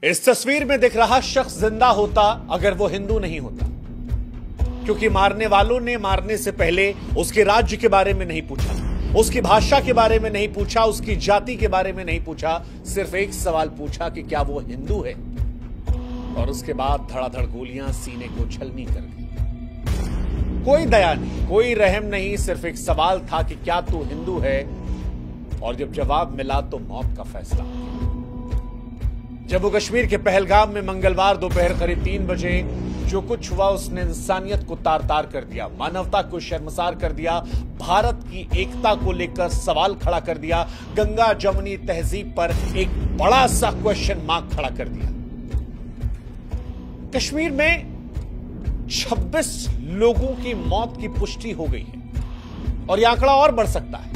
इस तस्वीर में दिख रहा शख्स जिंदा होता अगर वो हिंदू नहीं होता, क्योंकि मारने वालों ने मारने से पहले उसके राज्य के बारे में नहीं पूछा, उसकी भाषा के बारे में नहीं पूछा, उसकी जाति के बारे में नहीं पूछा, सिर्फ एक सवाल पूछा कि क्या वो हिंदू है, और उसके बाद धड़ाधड़ गोलियां सीने को छलनी कर गई। कोई दया नहीं, कोई रहम नहीं, सिर्फ एक सवाल था कि क्या तू हिंदू है, और जब जवाब मिला तो मौत का फैसला हो गया। जम्मू कश्मीर के पहलगाम में मंगलवार दोपहर करीब 3 बजे जो कुछ हुआ उसने इंसानियत को तार तार कर दिया, मानवता को शर्मसार कर दिया, भारत की एकता को लेकर सवाल खड़ा कर दिया, गंगा जमुनी तहजीब पर एक बड़ा सा क्वेश्चन मार्क खड़ा कर दिया। कश्मीर में 26 लोगों की मौत की पुष्टि हो गई है और यह आंकड़ा और बढ़ सकता है,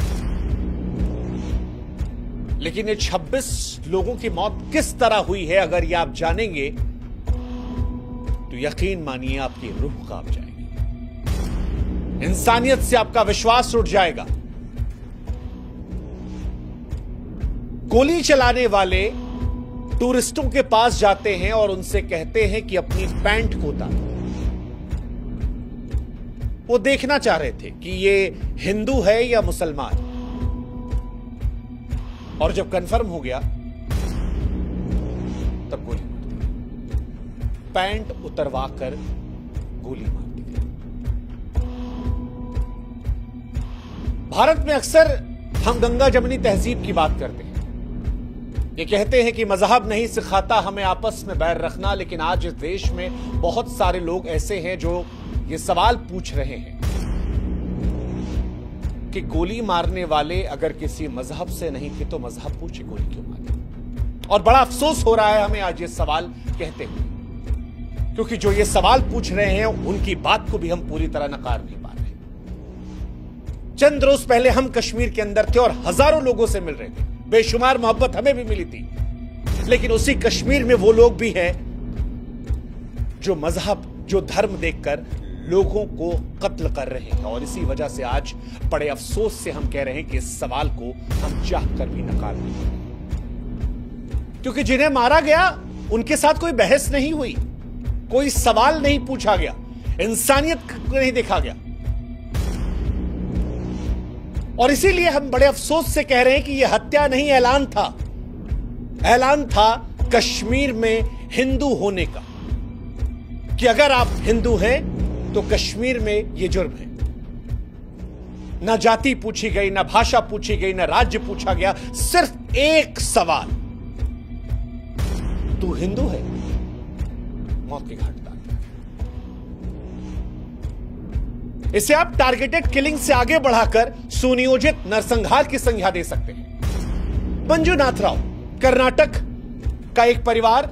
लेकिन ये 26 लोगों की मौत किस तरह हुई है अगर ये आप जानेंगे तो यकीन मानिए आपकी रूह कांप जाएगी, इंसानियत से आपका विश्वास उठ जाएगा। गोली चलाने वाले टूरिस्टों के पास जाते हैं और उनसे कहते हैं कि अपनी पैंट को उतारो। वो देखना चाह रहे थे कि ये हिंदू है या मुसलमान, और जब कंफर्म हो गया तब गोली मार दी, पैंट उतरवा कर गोली मार दी गई। भारत में अक्सर हम गंगा जमुनी तहजीब की बात करते हैं, ये कहते हैं कि मजहब नहीं सिखाता हमें आपस में बैर रखना, लेकिन आज इस देश में बहुत सारे लोग ऐसे हैं जो ये सवाल पूछ रहे हैं कि गोली मारने वाले अगर किसी मजहब से नहीं थे तो मजहब पूछे गोली क्यों मारी। और बड़ा अफसोस हो रहा है हमें आज ये सवाल कहते हुए, क्योंकि जो ये सवाल पूछ रहे हैं उनकी बात को भी हम पूरी तरह नकार नहीं पा रहे। चंद रोज पहले हम कश्मीर के अंदर थे और हजारों लोगों से मिल रहे थे, बेशुमार मोहब्बत हमें भी मिली थी, लेकिन उसी कश्मीर में वो लोग भी हैं जो मजहब, जो धर्म देखकर लोगों को कत्ल कर रहे हैं। और इसी वजह से आज बड़े अफसोस से हम कह रहे हैं कि इस सवाल को हम चाहकर भी नकार नहीं पाएंगे, क्योंकि जिन्हें मारा गया उनके साथ कोई बहस नहीं हुई, कोई सवाल नहीं पूछा गया, इंसानियत को नहीं देखा गया। और इसीलिए हम बड़े अफसोस से कह रहे हैं कि यह हत्या नहीं, ऐलान था, ऐलान था कश्मीर में हिंदू होने का, कि अगर आप हिंदू हैं तो कश्मीर में यह जुर्म है। ना जाति पूछी गई, ना भाषा पूछी गई, ना राज्य पूछा गया, सिर्फ एक सवाल, तू हिंदू है, मौत के घाट उतार दिया। इसे आप टारगेटेड किलिंग से आगे बढ़ाकर सुनियोजित नरसंहार की संज्ञा दे सकते हैं। मंजुनाथ राव, कर्नाटक का एक परिवार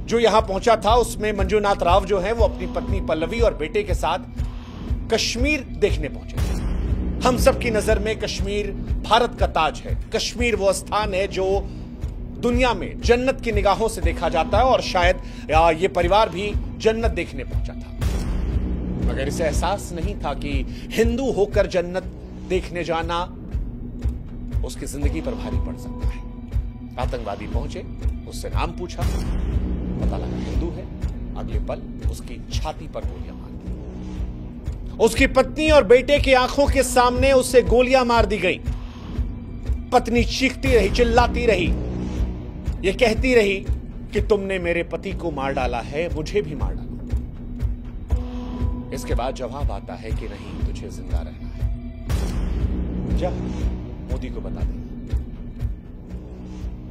जो यहां पहुंचा था, उसमें मंजुनाथ राव जो है वो अपनी पत्नी पल्लवी और बेटे के साथ कश्मीर देखने पहुंचे थे। हम सबकी नजर में कश्मीर भारत का ताज है, कश्मीर वो स्थान है जो दुनिया में जन्नत की निगाहों से देखा जाता है, और शायद ये परिवार भी जन्नत देखने पहुंचा था, मगर इसे एहसास नहीं था कि हिंदू होकर जन्नत देखने जाना उसकी जिंदगी पर भारी पड़ सकता है। आतंकवादी पहुंचे, उससे नाम पूछा, पता लगा हिंदू है, अगले पल उसकी छाती पर गोलियां मार दी। उसकी पत्नी और बेटे की आंखों के सामने उसे गोलियां मार दी गई। पत्नी चीखती रही, चिल्लाती रही, ये कहती रही कि तुमने मेरे पति को मार डाला है, मुझे भी मार डालो। इसके बाद जवाब आता है कि नहीं, तुझे जिंदा रहना है, जा मोदी को बता दे।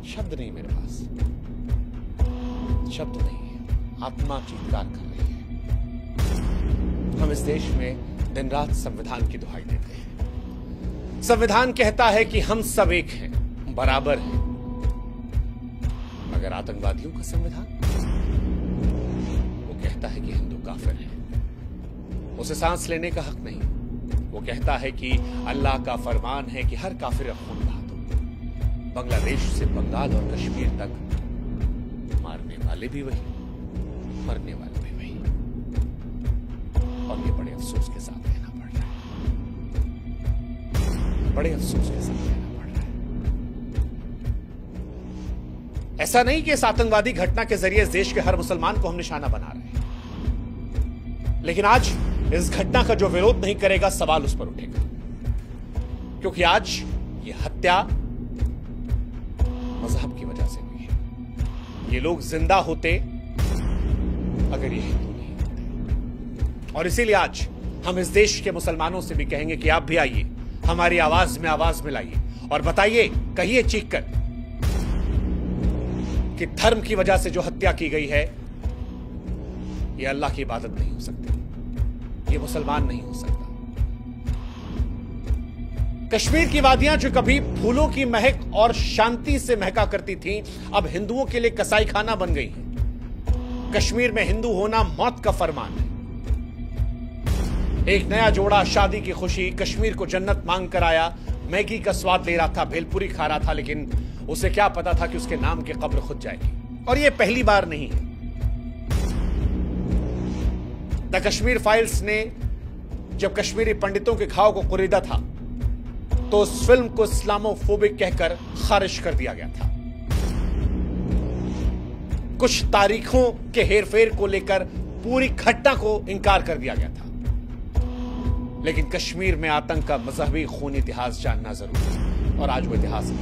शब्द नहीं मेरे पास, शब्द नहीं है, आत्मा चीत्कार कर रही है। हम इस देश में दिन रात संविधान की दुहाई देते हैं। संविधान कहता है कि हम सब एक हैं, बराबर हैं, मगर आतंकवादियों का संविधान वो कहता है कि हिंदू काफिर है, उसे सांस लेने का हक नहीं। वो कहता है कि अल्लाह का फरमान है कि हर काफिर का खून बहा दो। बांग्लादेश से बंगाल और कश्मीर तक मारने वाले भी वही, मरने वाले भी वही, और ये बड़े अफसोस के साथ कहना पड़ रहा है, बड़े अफसोस के साथ कहना पड़ रहा है। ऐसा नहीं कि इस आतंकवादी घटना के जरिए इस देश के हर मुसलमान को हम निशाना बना रहे हैं, लेकिन आज इस घटना का जो विरोध नहीं करेगा, सवाल उस पर उठेगा, क्योंकि आज ये हत्या मजहब की वजह से हुई है। ये लोग जिंदा होते अगर ये हिंदू नहीं होते। और इसीलिए आज हम इस देश के मुसलमानों से भी कहेंगे कि आप भी आइए, हमारी आवाज में आवाज मिलाइए और बताइए, कहिए चीख कर कि धर्म की वजह से जो हत्या की गई है, ये अल्लाह की इबादत नहीं हो सकती, ये मुसलमान नहीं हो सकता। कश्मीर की वादियां जो कभी फूलों की महक और शांति से महका करती थीं, अब हिंदुओं के लिए कसाई खाना बन गई हैं। कश्मीर में हिंदू होना मौत का फरमान है। एक नया जोड़ा शादी की खुशी, कश्मीर को जन्नत मांग कर आया, मैगी का स्वाद ले रहा था, भेलपुरी खा रहा था, लेकिन उसे क्या पता था कि उसके नाम की कब्र खुद जाएगी। और यह पहली बार नहीं है। द कश्मीर फाइल्स ने जब कश्मीरी पंडितों के घाव को कुरीदा था, तो उस फिल्म को इस्लामोफोबिक कहकर खारिज कर दिया गया था। कुछ तारीखों के हेरफेर को लेकर पूरी घटना को इंकार कर दिया गया था। लेकिन कश्मीर में आतंक का मजहबी खून इतिहास जानना जरूरी है, और आज वो इतिहास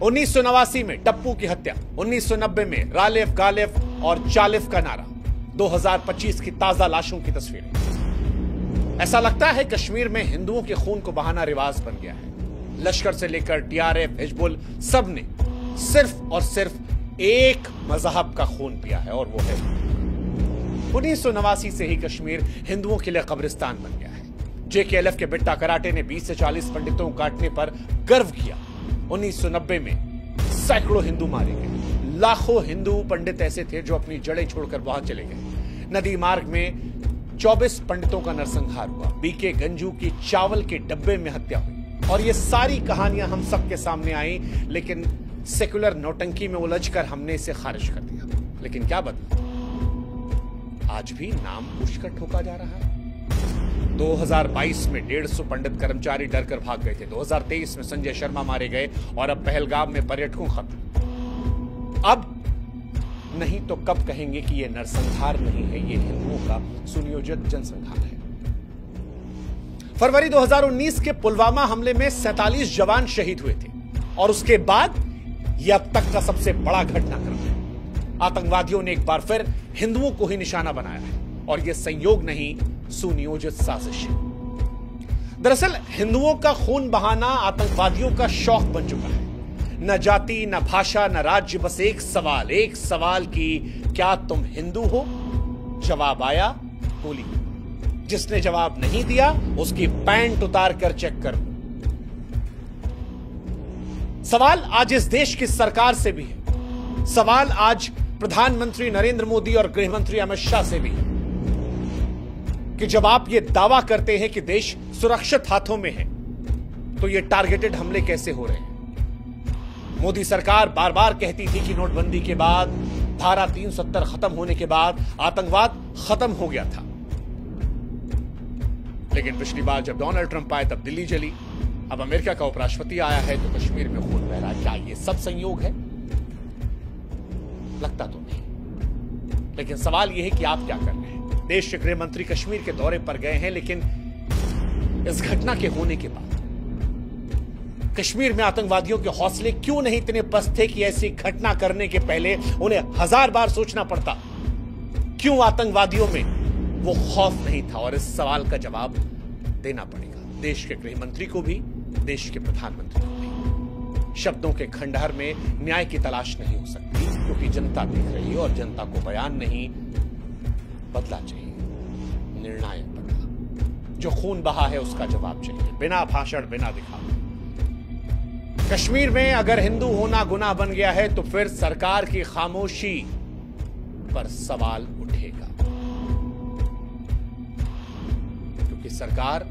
1989 में टप्पू की हत्या, 1990 में रालेफ गालेफ और चालिफ का नारा, 2025 की ताजा लाशों की तस्वीरें। ऐसा लगता है कश्मीर में हिंदुओं के खून को बहाना रिवाज बन गया है। लश्कर से लेकर टीआरएफ, हिजबुल, सब ने सिर्फ और सिर्फ एक मजहब का खून पिया है, और वो है 1989 से ही कश्मीर हिंदुओं के लिए कब्रिस्तान बन गया है। जेकेएलएफ के बिट्टा कराटे ने 20 से 40 पंडितों को काटने पर गर्व किया। 1990 में सैकड़ों हिंदू मारे गए। लाखों हिंदू पंडित ऐसे थे जो अपनी जड़ें छोड़कर वहां चले गए। नदी मार्ग में 24 पंडितों का नरसंहार हुआ। बीके गंजू की चावल के डब्बे में हत्या हुई। और ये सारी कहानियां हम सबके सामने आई, लेकिन सेकुलर नौटंकी में उलझकर हमने इसे खारिज कर दिया। लेकिन क्या बदला? आज भी नाम पूछकर ठोका जा रहा है। 2022 में 150 पंडित कर्मचारी डरकर भाग गए थे। 2023 में संजय शर्मा मारे गए, और अब पहलगाम में पर्यटकों खत्म। अब नहीं तो कब कहेंगे कि यह नरसंहार नहीं है, यह हिंदुओं का सुनियोजित जनसंहार है। फरवरी 2019 के पुलवामा हमले में 47 जवान शहीद हुए थे, और उसके बाद यह अब तक का सबसे बड़ा घटनाक्रम है। आतंकवादियों ने एक बार फिर हिंदुओं को ही निशाना बनाया है, और यह संयोग नहीं, सुनियोजित साजिश है। दरअसल हिंदुओं का खून बहाना आतंकवादियों का शौक बन चुका है। न जाति, न भाषा, न राज्य, बस एक सवाल कि क्या तुम हिंदू हो? जवाब आया गोली। जिसने जवाब नहीं दिया उसकी पैंट उतार कर चेक कर लो। सवाल आज इस देश की सरकार से भी है। सवाल आज प्रधानमंत्री नरेंद्र मोदी और गृहमंत्री अमित शाह से भी है कि जब आप ये दावा करते हैं कि देश सुरक्षित हाथों में है, तो ये टारगेटेड हमले कैसे हो रहे हैं? मोदी सरकार बार बार कहती थी कि नोटबंदी के बाद, धारा 370 खत्म होने के बाद आतंकवाद खत्म हो गया था। लेकिन पिछली बार जब डोनाल्ड ट्रंप आए तब दिल्ली जली। अब अमेरिका का उपराष्ट्रपति आया है तो कश्मीर में खून बह रहा है। क्या ये सब संयोग है? लगता तो नहीं। लेकिन सवाल यह है कि आप क्या कर रहे हैं? देश के गृह मंत्री कश्मीर के दौरे पर गए हैं, लेकिन इस घटना के होने के बाद कश्मीर में आतंकवादियों के हौसले क्यों नहीं इतने पस्त थे कि ऐसी घटना करने के पहले उन्हें 1000 बार सोचना पड़ता? क्यों आतंकवादियों में वो खौफ नहीं था? और इस सवाल का जवाब देना पड़ेगा देश के गृह मंत्री को भी, देश के प्रधानमंत्री को भी। शब्दों के खंडहर में न्याय की तलाश नहीं हो सकती, क्योंकि जनता देख रही है, और जनता को बयान नहीं, बदला चाहिए, निर्णायक बदला। जो खून बहा है उसका जवाब चाहिए, बिना भाषण, बिना दिखावे। कश्मीर में अगर हिंदू होना गुनाह बन गया है तो फिर सरकार की खामोशी पर सवाल उठेगा, क्योंकि सरकार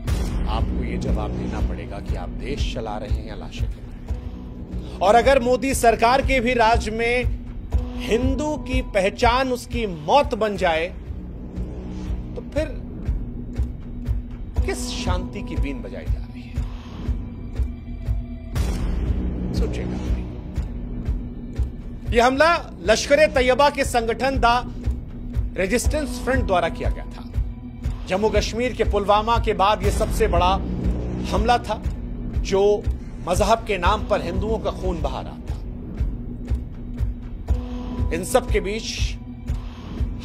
आपको यह जवाब देना पड़ेगा कि आप देश चला रहे हैं या लाशें गिन रहे हैं। और अगर मोदी सरकार के भी राज में हिंदू की पहचान उसकी मौत बन जाए, तो फिर किस शांति की बीन बजाई जा रही है? सोचेगा। यह हमला लश्कर-ए-तैयबा के संगठन द रेजिस्टेंस फ्रंट द्वारा किया गया था। जम्मू कश्मीर के पुलवामा के बाद यह सबसे बड़ा हमला था जो मजहब के नाम पर हिंदुओं का खून बहा रहा था। इन सब के बीच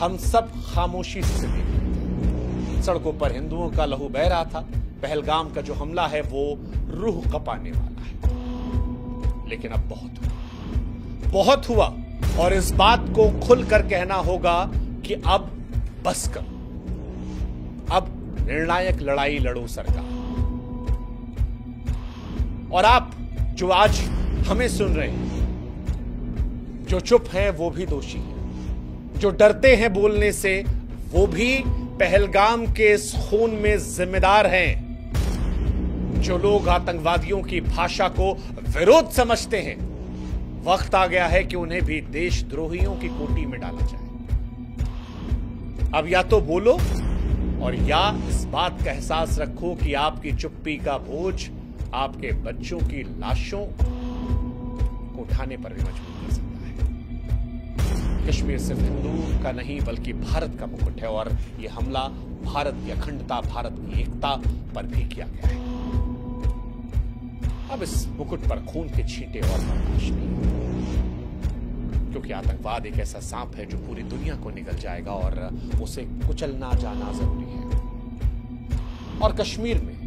हम सब खामोशी से देख रहे थे। सड़कों पर हिंदुओं का लहू बह रहा था। पहलगाम का जो हमला है वो रूह कपाने वाला है। लेकिन अब बहुत हुआ और इस बात को खुलकर कहना होगा कि अब बस करो, अब निर्णायक लड़ाई लड़ो सरकार। और आप जो आज हमें सुन रहे हैं, जो चुप हैं वो भी दोषी हैं, जो डरते हैं बोलने से वो भी पहलगाम के इस खून में जिम्मेदार हैं। जो लोग आतंकवादियों की भाषा को विरोध समझते हैं, वक्त आ गया है कि उन्हें भी देशद्रोहियों की कोटी में डाला जाए। अब या तो बोलो और या इस बात का एहसास रखो कि आपकी चुप्पी का बोझ आपके बच्चों की लाशों को उठाने पर भी मजबूर कर सकता है। कश्मीर सिर्फ हिंदू का नहीं बल्कि भारत का मुकुट है और यह हमला भारत की अखंडता, भारत की एकता पर भी किया गया है। अब इस मुकुट पर खून के छींटे और बर्दाश्त नहीं, क्योंकि आतंकवाद एक ऐसा सांप है जो पूरी दुनिया को निगल जाएगा और उसे कुचलना जाना जरूरी है। और कश्मीर में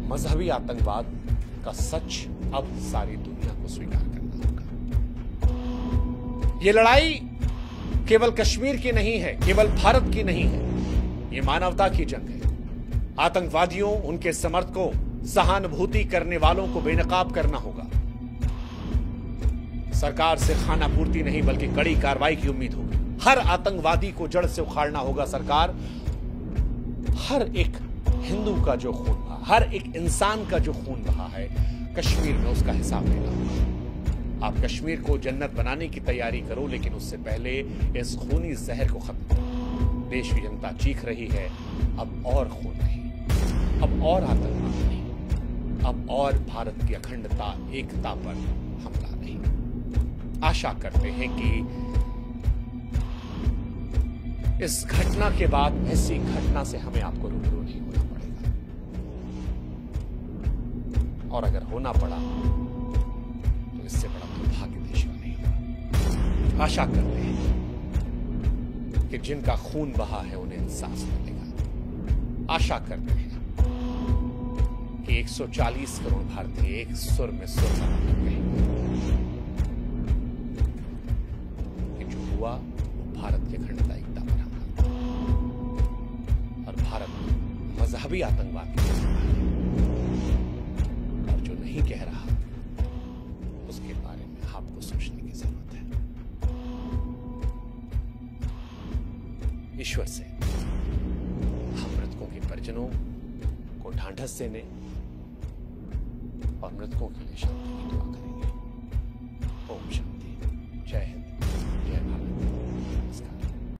मजहबी आतंकवाद का सच अब सारी दुनिया को स्वीकार करना होगा। यह लड़ाई केवल कश्मीर की नहीं है, केवल भारत की नहीं है, यह मानवता की जंग है। आतंकवादियों, उनके समर्थकों, सहानुभूति करने वालों को बेनकाब करना होगा। सरकार से खाना पूर्ति नहीं बल्कि कड़ी कार्रवाई की उम्मीद होगी। हर आतंकवादी को जड़ से उखाड़ना होगा सरकार। हर एक हिंदू का जो खून बहा, हर एक इंसान का जो खून बहा है कश्मीर में, उसका हिसाब लेना होगा। आप कश्मीर को जन्नत बनाने की तैयारी करो, लेकिन उससे पहले इस खूनी जहर को खत्म करो। देश की जनता चीख रही है, अब और खून नहीं, अब और आतंकवाद नहीं, अब और भारत की अखंडता, एकता पर हमला नहीं। आशा करते हैं कि इस घटना के बाद ऐसी घटना से हमें आपको रूबरू नहीं होना पड़ेगा, और अगर होना पड़ा तो इससे बड़ा दुर्भाग्य देश का नहीं होगा। आशा करते हैं कि जिनका खून बहा है उन्हें इंसाफ मिलेगा। आशा करते हैं कि 140 करोड़ भारतीय एक सुर में सुर लगा कहेंगे कि जो हुआ वो भारत की अखंडता, एकता पर हमला था और भारत मजहबी आतंकवाद की और जो नहीं कह रहा उसके बारे में आपको सोचने की जरूरत है। ईश्वर से हम मृतकों के परिजनों को ढांढस देने और मृतकों के लिए शांति की दुआ करेंगे। ओम शांति। जय हिंद।